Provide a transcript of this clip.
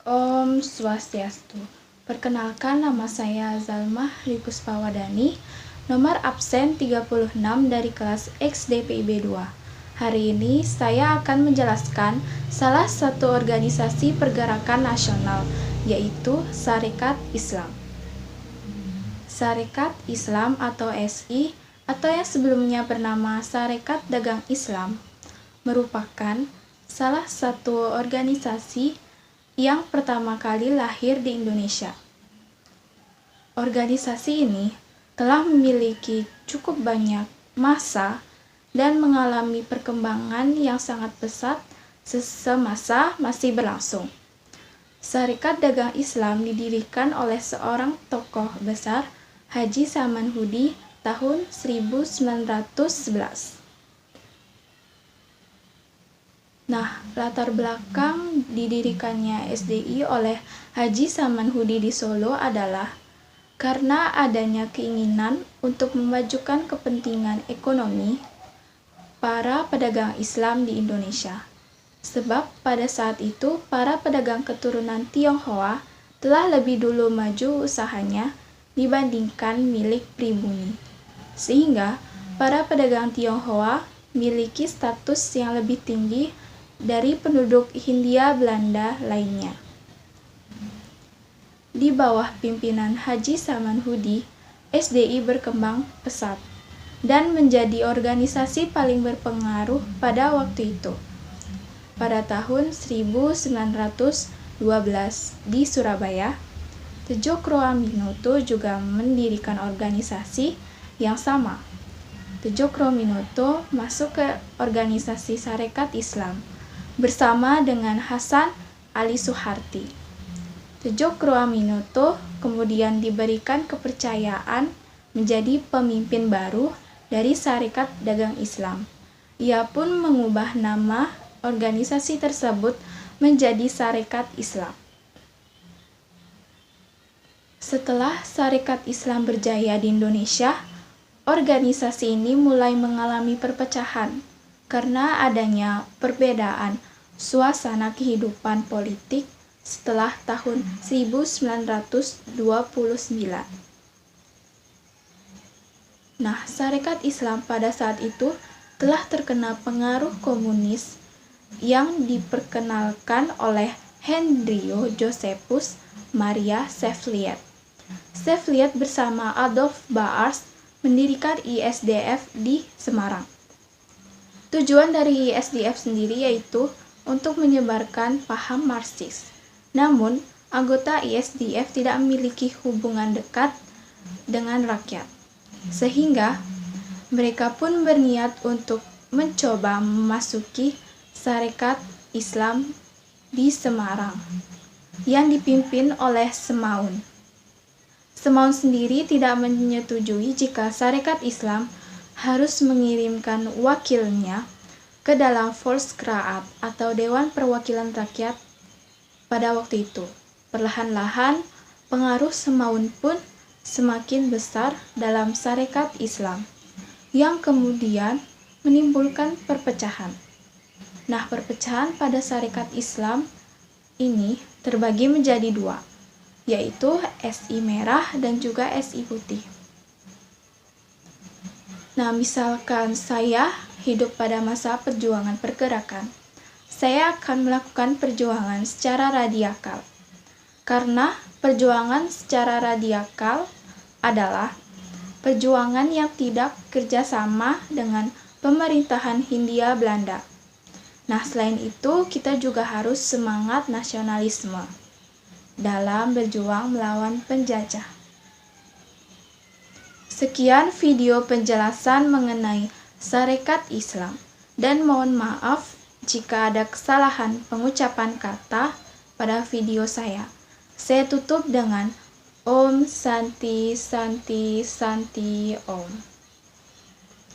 Om Swastiastu. Perkenalkan, nama saya Zalmah Ripuspawadani, nomor absen 36 dari kelas XDPIB 2. Hari ini saya akan menjelaskan salah satu organisasi pergerakan nasional, yaitu Sarekat Islam. Sarekat Islam atau SI, atau yang sebelumnya bernama Sarekat Dagang Islam, merupakan salah satu organisasi yang pertama kali lahir di Indonesia. Organisasi ini telah memiliki cukup banyak massa dan mengalami perkembangan yang sangat pesat semasa masih berlangsung. Sarekat Dagang Islam didirikan oleh seorang tokoh besar, Haji Saman Hudi, tahun 1911. Nah, latar belakang didirikannya SDI oleh Haji Saman Hudi di Solo adalah karena adanya keinginan untuk memajukan kepentingan ekonomi para pedagang Islam di Indonesia. Sebab pada saat itu para pedagang keturunan Tionghoa telah lebih dulu maju usahanya dibandingkan milik pribumi. Sehingga para pedagang Tionghoa memiliki status yang lebih tinggi dari penduduk Hindia Belanda lainnya. Di bawah pimpinan Haji Saman Hudi, SDI berkembang pesat dan menjadi organisasi paling berpengaruh pada waktu itu. Pada tahun 1912 di Surabaya, Tejo Kroaminoto juga mendirikan organisasi yang sama. Tejo Kroaminoto masuk ke organisasi Sarekat Islam bersama dengan Hasan Ali Suharti. Tejo Kroaminoto kemudian diberikan kepercayaan menjadi pemimpin baru dari Sarekat Dagang Islam. Ia pun mengubah nama organisasi tersebut menjadi Sarekat Islam. Setelah Sarekat Islam berjaya di Indonesia, organisasi ini mulai mengalami perpecahan karena adanya perbedaan suasana kehidupan politik setelah tahun 1929. Nah, Sarekat Islam pada saat itu telah terkena pengaruh komunis yang diperkenalkan oleh Hendrio Josephus Maria Shevliet. Shevliet bersama Adolf Baars mendirikan ISDF di Semarang. Tujuan dari ISDF sendiri yaitu untuk menyebarkan paham Marxis. Namun, anggota ISDF tidak memiliki hubungan dekat dengan rakyat, sehingga mereka pun berniat untuk mencoba memasuki Sarekat Islam di Semarang yang dipimpin oleh Semaun. Semaun sendiri tidak menyetujui jika Sarekat Islam harus mengirimkan wakilnya ke dalam Volksraad atau Dewan Perwakilan Rakyat pada waktu itu. Perlahan-lahan pengaruh Semaun pun semakin besar dalam Sarekat Islam yang kemudian menimbulkan perpecahan. Nah, perpecahan pada Sarekat Islam ini terbagi menjadi dua, yaitu SI Merah dan juga SI Putih. Nah, misalkan saya hidup pada masa perjuangan pergerakan, saya akan melakukan perjuangan secara radikal. Karena perjuangan secara radikal adalah perjuangan yang tidak kerjasama dengan pemerintahan Hindia Belanda. Nah, selain itu kita juga harus semangat nasionalisme dalam berjuang melawan penjajah. Sekian video penjelasan mengenai Sarekat Islam, dan mohon maaf jika ada kesalahan pengucapan kata pada video saya. Saya tutup dengan Om Santi Santi Santi Om.